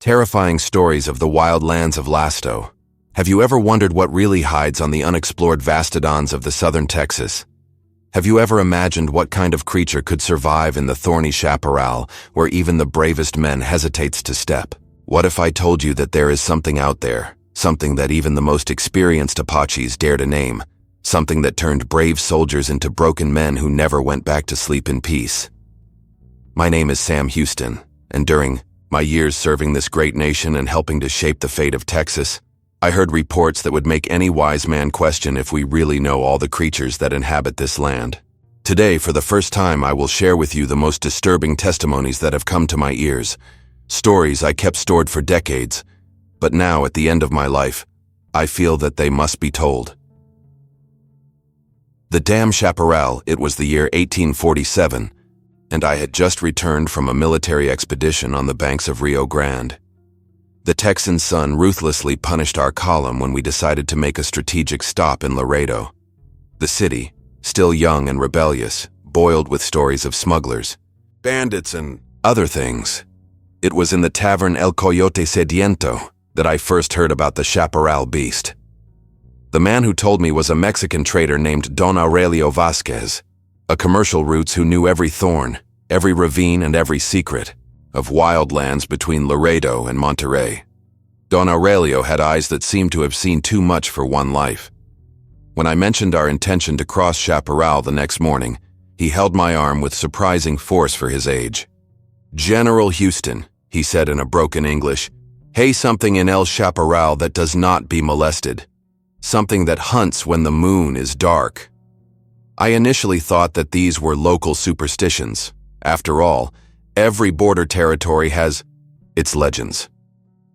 Terrifying stories of the wild lands of Lasto. Have you ever wondered what really hides on the unexplored vastodons of the southern Texas? Have you ever imagined what kind of creature could survive in the thorny Chaparral, where even the bravest men hesitates to step? What if I told you that there is something out there, something that even the most experienced Apaches dare to name, something that turned brave soldiers into broken men who never went back to sleep in peace? My name is Sam Houston, and during my years serving this great nation and helping to shape the fate of Texas, I heard reports that would make any wise man question if we really know all the creatures that inhabit this land. Today, for the first time, I will share with you the most disturbing testimonies that have come to my ears, stories I kept stored for decades, but now, at the end of my life, I feel that they must be told. The damn Chaparral, it was the year 1847, and I had just returned from a military expedition on the banks of Rio Grande. The Texan sun ruthlessly punished our column when we decided to make a strategic stop in Laredo. The city, still young and rebellious, boiled with stories of smugglers, bandits, and other things. It was in the tavern El Coyote Sediento that I first heard about the Chaparral beast. The man who told me was a Mexican trader named Don Aurelio Vasquez, a commercial roots who knew every thorn, every ravine, and every secret of wild lands between Laredo and Monterrey. Don Aurelio had eyes that seemed to have seen too much for one life. When I mentioned our intention to cross Chaparral the next morning, he held my arm with surprising force for his age. "General Houston," he said in a broken English, "hey, something in El Chaparral that does not be molested. Something that hunts when the moon is dark." I initially thought that these were local superstitions. After all, every border territory has its legends.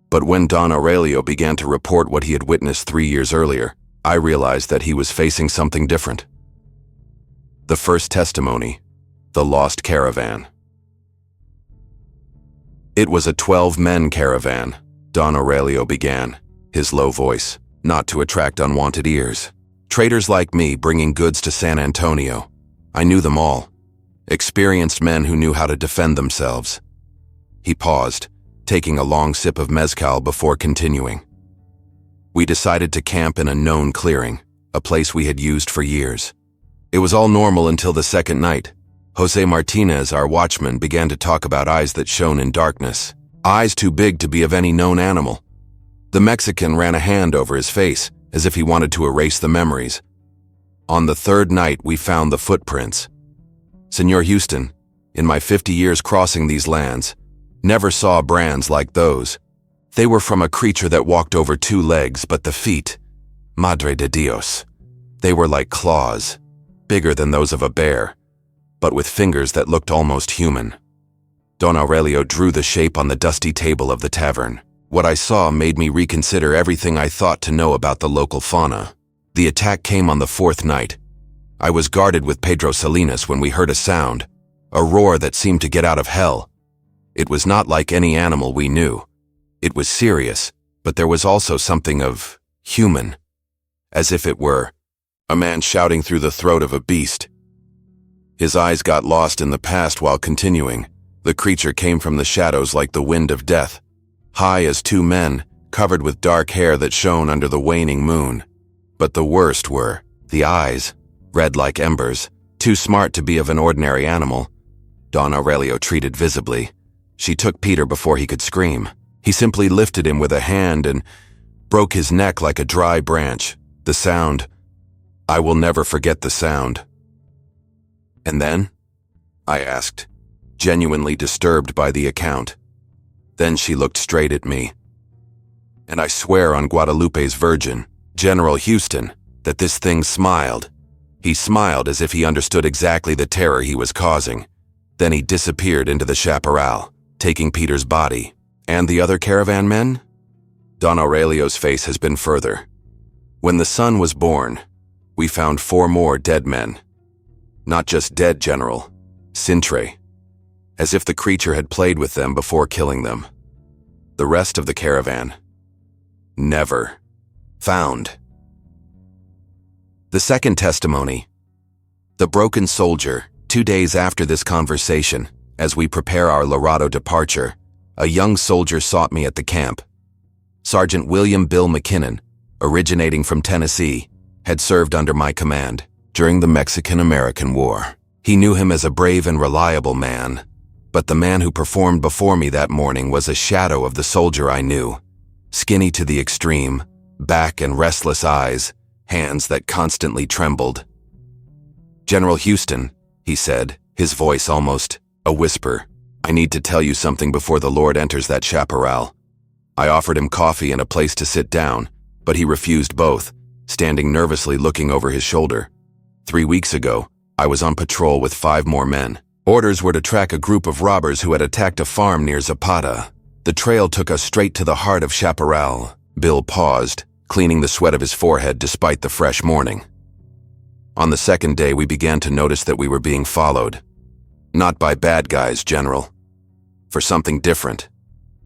But when Don Aurelio began to report what he had witnessed 3 years earlier, I realized that he was facing something different. The first testimony, the lost caravan. It was a 12-men caravan, Don Aurelio began, his low voice, not to attract unwanted ears. Traders like me bringing goods to San Antonio. I knew them all. Experienced men who knew how to defend themselves. He paused, taking a long sip of mezcal before continuing. We decided to camp in a known clearing, a place we had used for years. It was all normal until the second night. Jose Martinez, our watchman, began to talk about eyes that shone in darkness. Eyes too big to be of any known animal. The Mexican ran a hand over his face, as if he wanted to erase the memories. On the third night, we found the footprints. Senor Houston, in my 50 years crossing these lands, never saw brands like those. They were from a creature that walked over 2 legs, but the feet, Madre de Dios, they were like claws, bigger than those of a bear, but with fingers that looked almost human. Don Aurelio drew the shape on the dusty table of the tavern. What I saw made me reconsider everything I thought to know about the local fauna. The attack came on the 4th night. I was guarded with Pedro Salinas when we heard a sound, a roar that seemed to get out of hell. It was not like any animal we knew. It was serious, but there was also something of human, as if it were a man shouting through the throat of a beast. His eyes got lost in the past while continuing. The creature came from the shadows like the wind of death, high as 2 men, covered with dark hair that shone under the waning moon. But the worst were the eyes, red like embers, too smart to be of an ordinary animal. Don Aurelio treated visibly. She took Peter before he could scream. He simply lifted him with a hand and broke his neck like a dry branch. The sound, I will never forget the sound. "And then?" I asked, genuinely disturbed by the account. Then she looked straight at me. And I swear on Guadalupe's Virgin, General Houston, that this thing smiled. He smiled as if he understood exactly the terror he was causing. Then he disappeared into the Chaparral, taking Peter's body. And the other caravan men? Don Aurelio's face has been further. When the sun was born, we found 4 more dead men. Not just dead, General. Cintre. As if the creature had played with them before killing them. The rest of the caravan, never found. The second testimony. The broken soldier. 2 days after this conversation, as we prepare our Laredo departure, a young soldier sought me at the camp. Sergeant William Bill McKinnon, originating from Tennessee, had served under my command during the Mexican-American War. He knew him as a brave and reliable man, but the man who performed before me that morning was a shadow of the soldier I knew. Skinny to the extreme, back and restless eyes, hands that constantly trembled. "General Houston," he said, his voice almost a whisper, "I need to tell you something before the Lord enters that chaparral." I offered him coffee and a place to sit down, but he refused both, standing nervously looking over his shoulder. 3 weeks ago, I was on patrol with 5 more men. Orders were to track a group of robbers who had attacked a farm near Zapata. The trail took us straight to the heart of Chaparral. Bill paused, cleaning the sweat of his forehead despite the fresh morning. On the second day, we began to notice that we were being followed. Not by bad guys, General. For something different.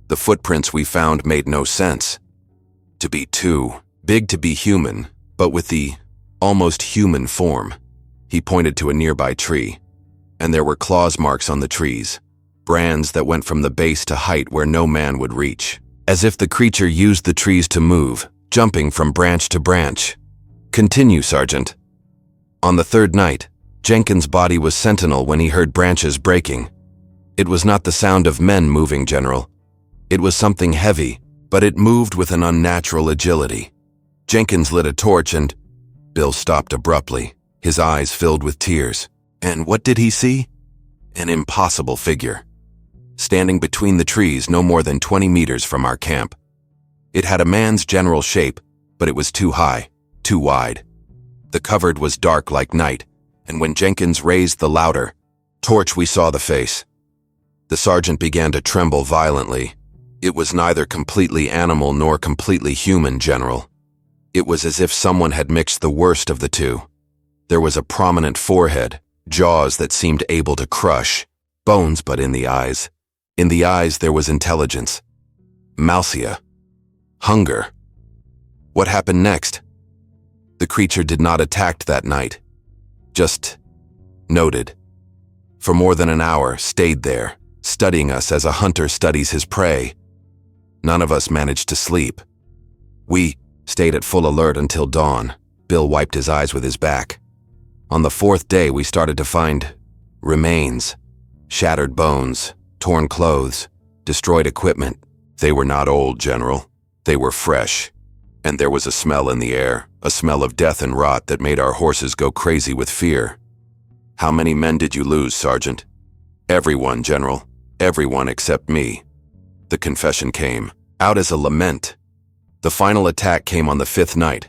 The footprints we found made no sense. To be too big to be human, but with the almost human form. He pointed to a nearby tree, and there were claws marks on the trees, brands that went from the base to height where no man would reach, as if the creature used the trees to move, jumping from branch to branch. "Continue, Sergeant." On the third night, Jenkins' body was sentinel when he heard branches breaking. It was not the sound of men moving, General. It was something heavy, but it moved with an unnatural agility. Jenkins lit a torch and Bill stopped abruptly, his eyes filled with tears. And what did he see? An impossible figure, standing between the trees no more than 20 meters from our camp. It had a man's general shape, but it was too high, too wide. The cover was dark like night, and when Jenkins raised the louder torch, we saw the face. The sergeant began to tremble violently. It was neither completely animal nor completely human, General. It was as if someone had mixed the worst of the two. There was a prominent forehead, jaws that seemed able to crush, bones but in the eyes. In the eyes there was intelligence. Malcia. Hunger. What happened next? The creature did not attack that night. Just noted. For more than an hour, stayed there, studying us as a hunter studies his prey. None of us managed to sleep. We stayed at full alert until dawn. Bill wiped his eyes with his back. On the 4th day, we started to find remains, shattered bones, torn clothes, destroyed equipment. They were not old, General. They were fresh. And there was a smell in the air, a smell of death and rot that made our horses go crazy with fear. How many men did you lose, Sergeant? Everyone, General. Everyone except me. The confession came, out as a lament. The final attack came on the 5th night.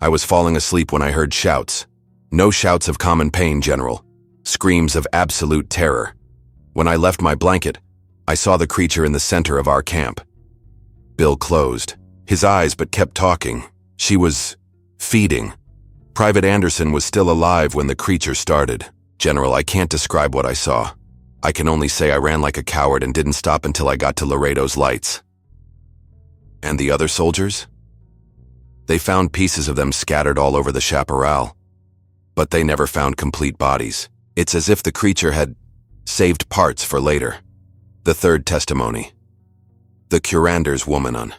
I was falling asleep when I heard shouts. No shouts of common pain, General. Screams of absolute terror. When I left my blanket, I saw the creature in the center of our camp. Bill closed his eyes but kept talking. She was feeding. Private Anderson was still alive when the creature started. General, I can't describe what I saw. I can only say I ran like a coward and didn't stop until I got to Laredo's lights. And the other soldiers? They found pieces of them scattered all over the chaparral. But they never found complete bodies. It's as if the creature had saved parts for later. The third testimony. The Curanders Woman. On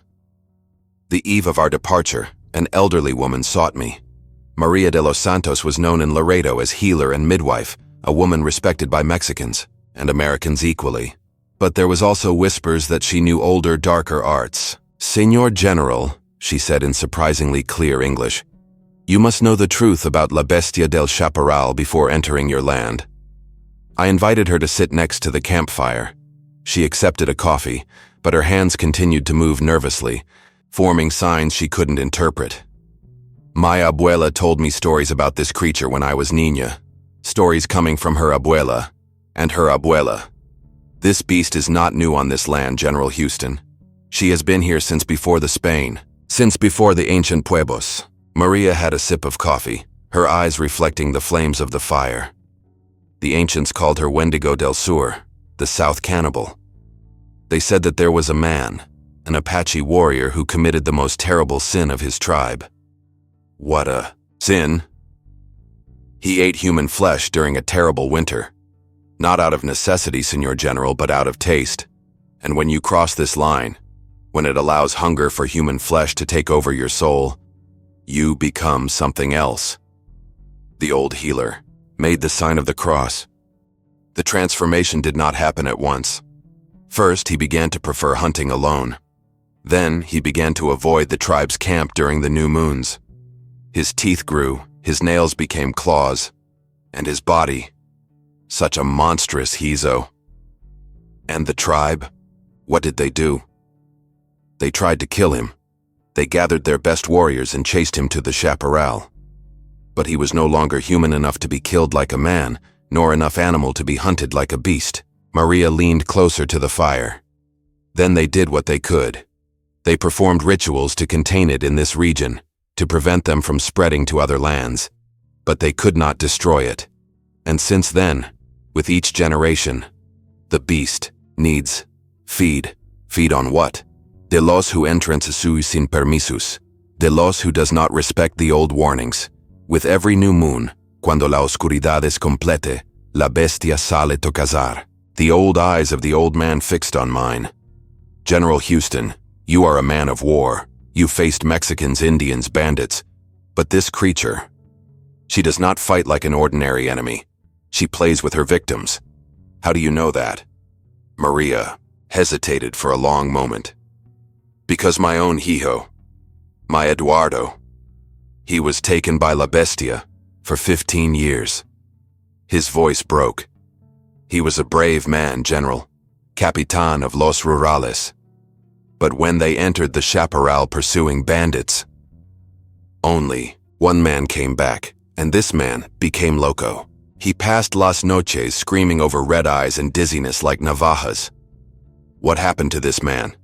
the eve of our departure, an elderly woman sought me. Maria de los Santos was known in Laredo as healer and midwife, a woman respected by Mexicans and Americans equally. But there was also whispers that she knew older, darker arts. "Señor General," she said in surprisingly clear English, "you must know the truth about La Bestia del Chaparral before entering your land." I invited her to sit next to the campfire. She accepted a coffee, but her hands continued to move nervously, forming signs she couldn't interpret. My abuela told me stories about this creature when I was niña. Stories coming from her abuela and her abuela. This beast is not new on this land, General Houston. She has been here since before the Spain, since before the ancient pueblos. Maria had a sip of coffee, her eyes reflecting the flames of the fire. The ancients called her Wendigo del Sur, the South Cannibal. They said that there was a man, an Apache warrior who committed the most terrible sin of his tribe. What a sin? He ate human flesh during a terrible winter. Not out of necessity, Señor General, but out of taste. And when you cross this line, when it allows hunger for human flesh to take over your soul, you become something else. The old healer made the sign of the cross. The transformation did not happen at once. First, he began to prefer hunting alone. Then, he began to avoid the tribe's camp during the new moons. His teeth grew, his nails became claws, and his body, such a monstrous hizo. And the tribe, what did they do? They tried to kill him. They gathered their best warriors and chased him to the Chaparral. But he was no longer human enough to be killed like a man, nor enough animal to be hunted like a beast. Maria leaned closer to the fire. Then they did what they could. They performed rituals to contain it in this region, to prevent them from spreading to other lands. But they could not destroy it. And since then, with each generation, the beast needs feed. Feed on what? De los who entran su sin permisos. De los who does not respect the old warnings. With every new moon, cuando la oscuridad es complete, la bestia sale to cazar. The old eyes of the old man fixed on mine. General Houston, you are a man of war. You faced Mexicans, Indians, bandits. But this creature, she does not fight like an ordinary enemy. She plays with her victims. How do you know that? Maria hesitated for a long moment. Because my own hijo, my Eduardo, he was taken by La Bestia for 15 years. His voice broke. He was a brave man, General, Capitan of Los Rurales. But when they entered the Chaparral pursuing bandits, only one man came back, and this man became Loco. He passed las noches screaming over red eyes and dizziness like navajas. What happened to this man?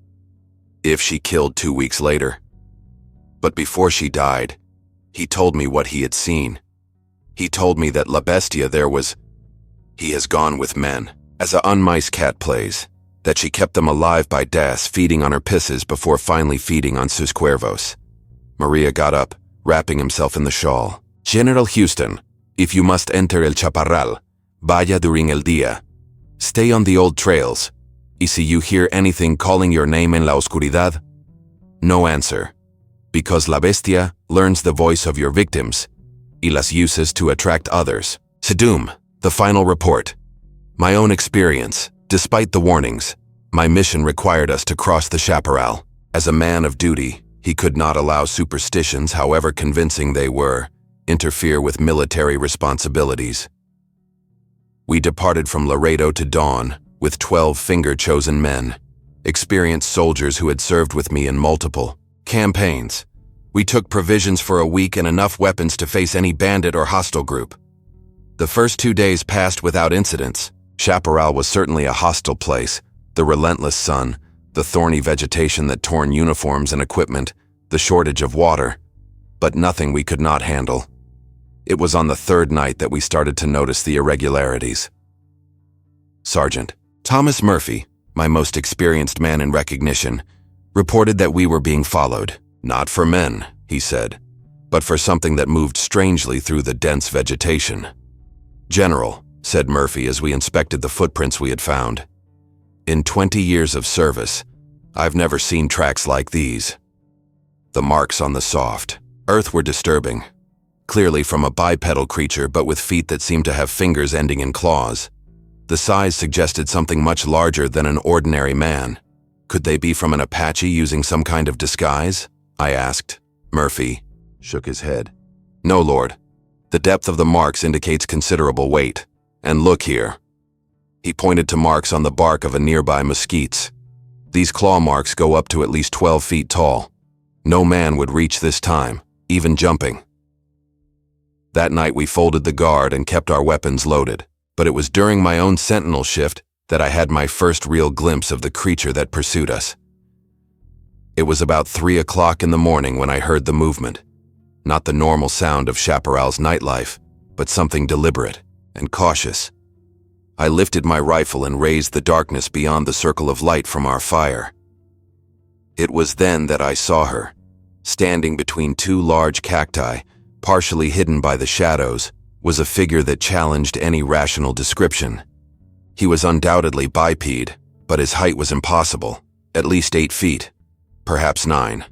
If she killed 2 weeks later. But before she died, he told me what he had seen. He told me that La Bestia he has gone with men, as a unmice cat plays, that she kept them alive by das feeding on her pisses before finally feeding on sus cuervos. Maria got up, wrapping himself in the shawl. General Houston, if you must enter el Chaparral, vaya during el día. Stay on the old trails. Y si you hear anything calling your name en la oscuridad, no answer, because La Bestia learns the voice of your victims y las uses to attract others. Sedum, the final report. My own experience, despite the warnings, my mission required us to cross the Chaparral. As a man of duty, he could not allow superstitions, however convincing they were, interfere with military responsibilities. We departed from Laredo to dawn with 12 finger-chosen men, experienced soldiers who had served with me in multiple campaigns. We took provisions for a week and enough weapons to face any bandit or hostile group. The first 2 days passed without incidents. Chaparral was certainly a hostile place. The relentless sun, the thorny vegetation that torn uniforms and equipment, the shortage of water, but nothing we could not handle. It was on the third night that we started to notice the irregularities. Sergeant Thomas Murphy, my most experienced man in recognition, reported that we were being followed, not for men, he said, but for something that moved strangely through the dense vegetation. General, said Murphy as we inspected the footprints we had found, in 20 years of service, I've never seen tracks like these. The marks on the soft earth were disturbing, clearly from a bipedal creature but with feet that seemed to have fingers ending in claws. The size suggested something much larger than an ordinary man. Could they be from an Apache using some kind of disguise? I asked. Murphy shook his head. No, Lord. The depth of the marks indicates considerable weight. And look here. He pointed to marks on the bark of a nearby mesquite. These claw marks go up to at least 12 feet tall. No man would reach this time, even jumping. That night we folded the guard and kept our weapons loaded. But it was during my own sentinel shift that I had my first real glimpse of the creature that pursued us. It was about 3 o'clock in the morning when I heard the movement. Not the normal sound of Chaparral's nightlife, but something deliberate and cautious. I lifted my rifle and raised the darkness beyond the circle of light from our fire. It was then that I saw her, standing between 2 large cacti, partially hidden by the shadows, was a figure that challenged any rational description. He was undoubtedly biped, but his height was impossible, at least 8 feet, perhaps 9.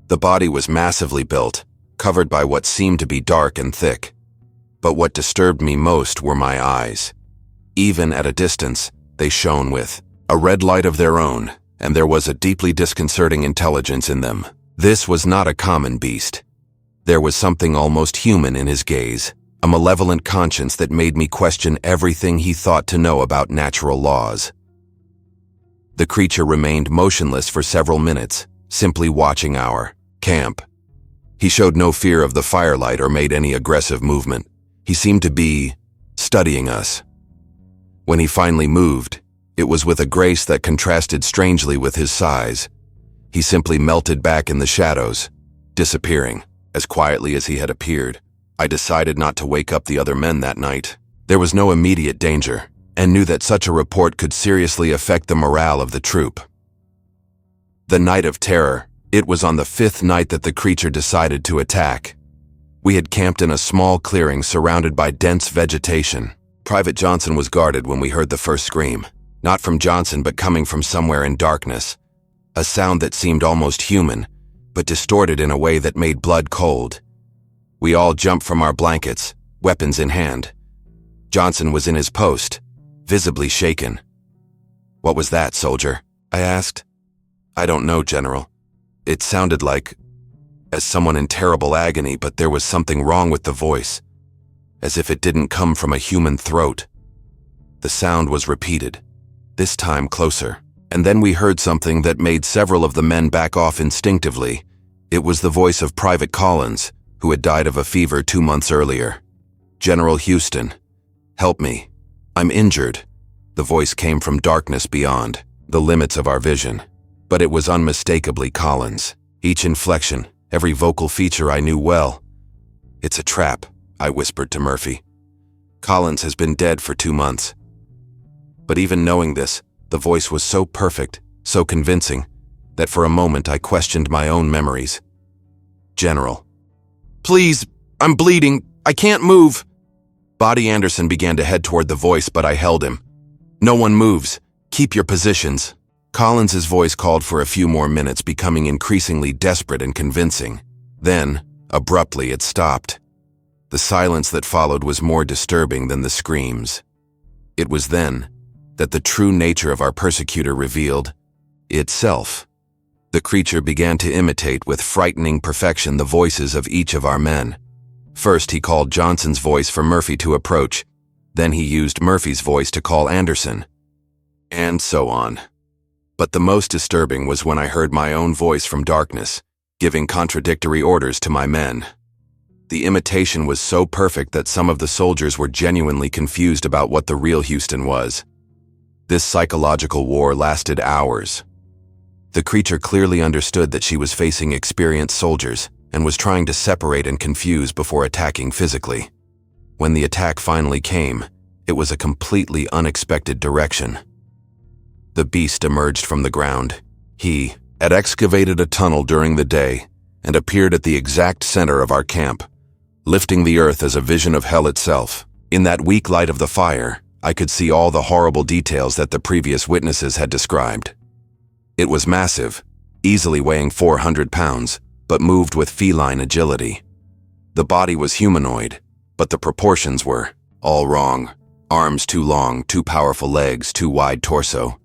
The body was massively built, covered by what seemed to be dark and thick. But what disturbed me most were my eyes. Even at a distance, they shone with a red light of their own, and there was a deeply disconcerting intelligence in them. This was not a common beast. There was something almost human in his gaze, a malevolent conscience that made me question everything he thought to know about natural laws. The creature remained motionless for several minutes, simply watching our camp. He showed no fear of the firelight or made any aggressive movement. He seemed to be studying us. When he finally moved, it was with a grace that contrasted strangely with his size. He simply melted back in the shadows, disappearing as quietly as he had appeared. I decided not to wake up the other men that night. There was no immediate danger, and knew that such a report could seriously affect the morale of the troop. The night of terror, it was on the 5th night that the creature decided to attack. We had camped in a small clearing surrounded by dense vegetation. Private Johnson was guarded when we heard the first scream, not from Johnson but coming from somewhere in darkness. A sound that seemed almost human, but distorted in a way that made blood cold. We all jumped from our blankets, weapons in hand. Johnson was in his post, visibly shaken. "What was that, soldier?" I asked. "I don't know, General. It sounded like as someone in terrible agony, but there was something wrong with the voice, as if it didn't come from a human throat." The sound was repeated, this time closer, and then we heard something that made several of the men back off instinctively. It was the voice of Private Collins, who had died of a fever 2 months earlier. "General Houston, help me. I'm injured." The voice came from darkness beyond, the limits of our vision, but it was unmistakably Collins. Each inflection, every vocal feature I knew well. "It's a trap," I whispered to Murphy. "Collins has been dead for 2 months." But even knowing this, the voice was so perfect, so convincing, that for a moment I questioned my own memories. "General." "Please, I'm bleeding. I can't move." Body Anderson began to head toward the voice, but I held him. "No one moves. Keep your positions." Collins's voice called for a few more minutes, becoming increasingly desperate and convincing. Then, abruptly, it stopped. The silence that followed was more disturbing than the screams. It was then that the true nature of our persecutor revealed itself. The creature began to imitate with frightening perfection the voices of each of our men. First, he called Johnson's voice for Murphy to approach. Then he used Murphy's voice to call Anderson. And so on. But the most disturbing was when I heard my own voice from darkness, giving contradictory orders to my men. The imitation was so perfect that some of the soldiers were genuinely confused about what the real Houston was. This psychological war lasted hours. The creature clearly understood that she was facing experienced soldiers and was trying to separate and confuse before attacking physically. When the attack finally came, it was a completely unexpected direction. The beast emerged from the ground. He had excavated a tunnel during the day and appeared at the exact center of our camp, lifting the earth as a vision of hell itself. In that weak light of the fire, I could see all the horrible details that the previous witnesses had described. It was massive, easily weighing 400 pounds, but moved with feline agility. The body was humanoid, but the proportions were all wrong. Arms too long, too powerful legs, too wide torso.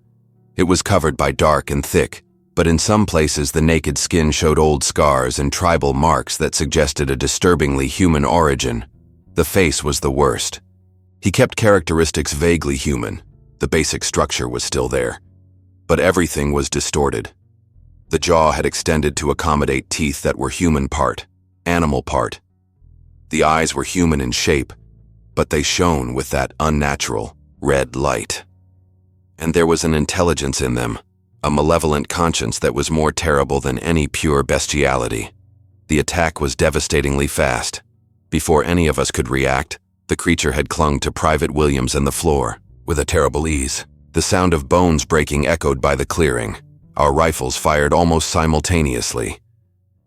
It was covered by dark and thick, but in some places the naked skin showed old scars and tribal marks that suggested a disturbingly human origin. The face was the worst. He kept characteristics vaguely human. The basic structure was still there, but everything was distorted. The jaw had extended to accommodate teeth that were human part, animal part. The eyes were human in shape, but they shone with that unnatural red light. And there was an intelligence in them, a malevolent conscience that was more terrible than any pure bestiality. The attack was devastatingly fast. Before any of us could react, the creature had clung to Private Williams and the floor, with a terrible ease. The sound of bones breaking echoed by the clearing. Our rifles fired almost simultaneously.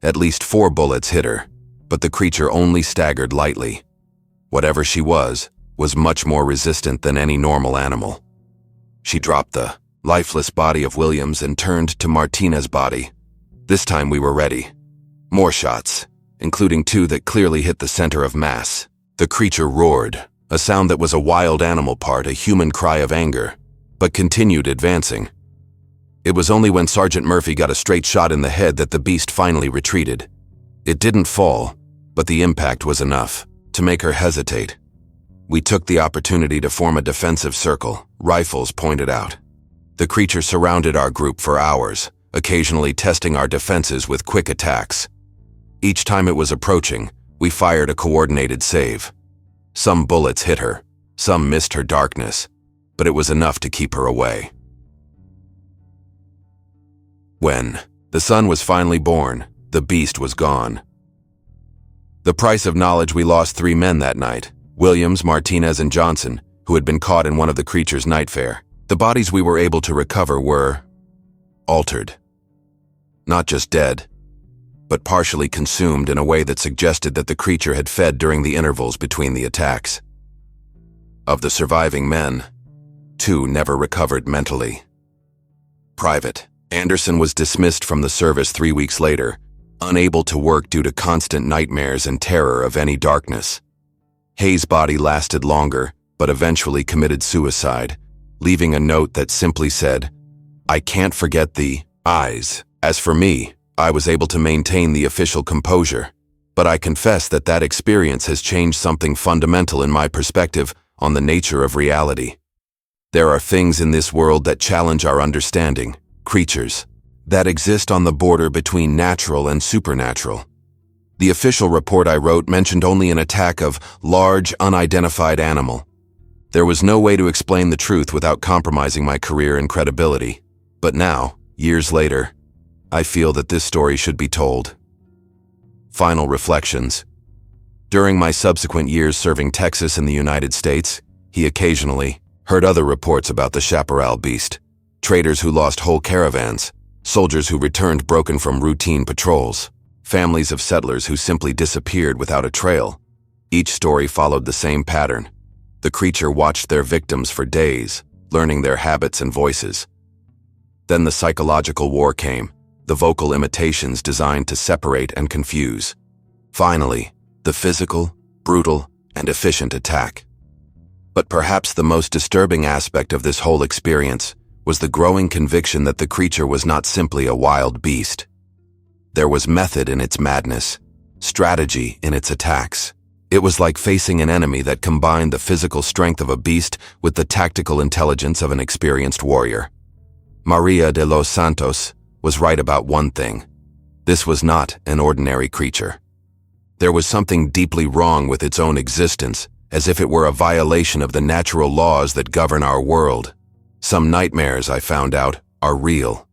At least 4 bullets hit her, but the creature only staggered lightly. Whatever she was much more resistant than any normal animal. She dropped the lifeless body of Williams and turned to Martinez's body. This time we were ready. More shots, including 2 that clearly hit the center of mass. The creature roared, a sound that was a wild animal part, a human cry of anger, but continued advancing. It was only when Sergeant Murphy got a straight shot in the head that the beast finally retreated. It didn't fall, but the impact was enough to make her hesitate. We took the opportunity to form a defensive circle, rifles pointed out. The creature surrounded our group for hours, occasionally testing our defenses with quick attacks. Each time it was approaching, we fired a coordinated save. Some bullets hit her, some missed her darkness, but it was enough to keep her away. When the sun was finally born, the beast was gone. The price of knowledge: we lost 3 men that night: Williams, Martinez, and Johnson, who had been caught in one of the creature's night fare. The bodies we were able to recover were altered. Not just dead, but partially consumed in a way that suggested that the creature had fed during the intervals between the attacks. Of the surviving men, 2 never recovered mentally. Private Anderson was dismissed from the service 3 weeks later, unable to work due to constant nightmares and terror of any darkness. Hayes' body lasted longer, but eventually committed suicide, leaving a note that simply said, "I can't forget the eyes." As for me, I was able to maintain the official composure, but I confess that that experience has changed something fundamental in my perspective on the nature of reality. There are things in this world that challenge our understanding, creatures that exist on the border between natural and supernatural. The official report I wrote mentioned only an attack of large, unidentified animal. There was no way to explain the truth without compromising my career and credibility. But now, years later, I feel that this story should be told. Final reflections. During my subsequent years serving Texas and the United States, he occasionally heard other reports about the Chaparral beast. Traders who lost whole caravans, soldiers who returned broken from routine patrols, families of settlers who simply disappeared without a trail. Each story followed the same pattern. The creature watched their victims for days, learning their habits and voices. Then the psychological war came, the vocal imitations designed to separate and confuse. Finally, the physical, brutal, and efficient attack. But perhaps the most disturbing aspect of this whole experience was the growing conviction that the creature was not simply a wild beast. There was method in its madness, strategy in its attacks. It was like facing an enemy that combined the physical strength of a beast with the tactical intelligence of an experienced warrior. Maria de los Santos was right about one thing. This was not an ordinary creature. There was something deeply wrong with its own existence, as if it were a violation of the natural laws that govern our world. Some nightmares, I found out, are real.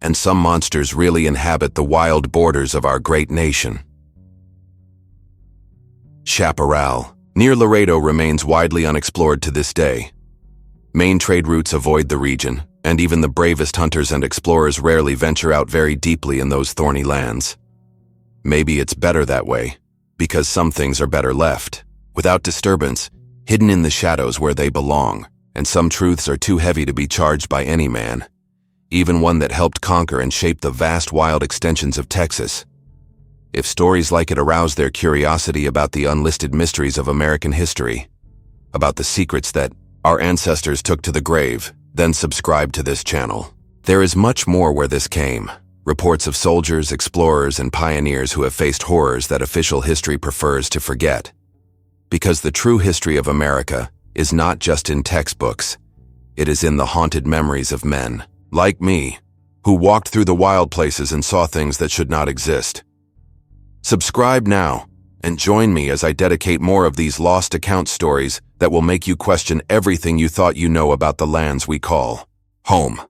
And some monsters really inhabit the wild borders of our great nation. Chaparral, near Laredo, remains widely unexplored to this day. Main trade routes avoid the region, and even the bravest hunters and explorers rarely venture out very deeply in those thorny lands. Maybe it's better that way, because some things are better left, without disturbance, hidden in the shadows where they belong, and some truths are too heavy to be charged by any man, even one that helped conquer and shape the vast wild extensions of Texas. If stories like it arouse their curiosity about the unlisted mysteries of American history, about the secrets that our ancestors took to the grave, then subscribe to this channel. There is much more where this came. Reports of soldiers, explorers, and pioneers who have faced horrors that official history prefers to forget. Because the true history of America is not just in textbooks. It is in the haunted memories of men, like me, who walked through the wild places and saw things that should not exist. Subscribe now, and join me as I dedicate more of these lost account stories that will make you question everything you thought you know about the lands we call home.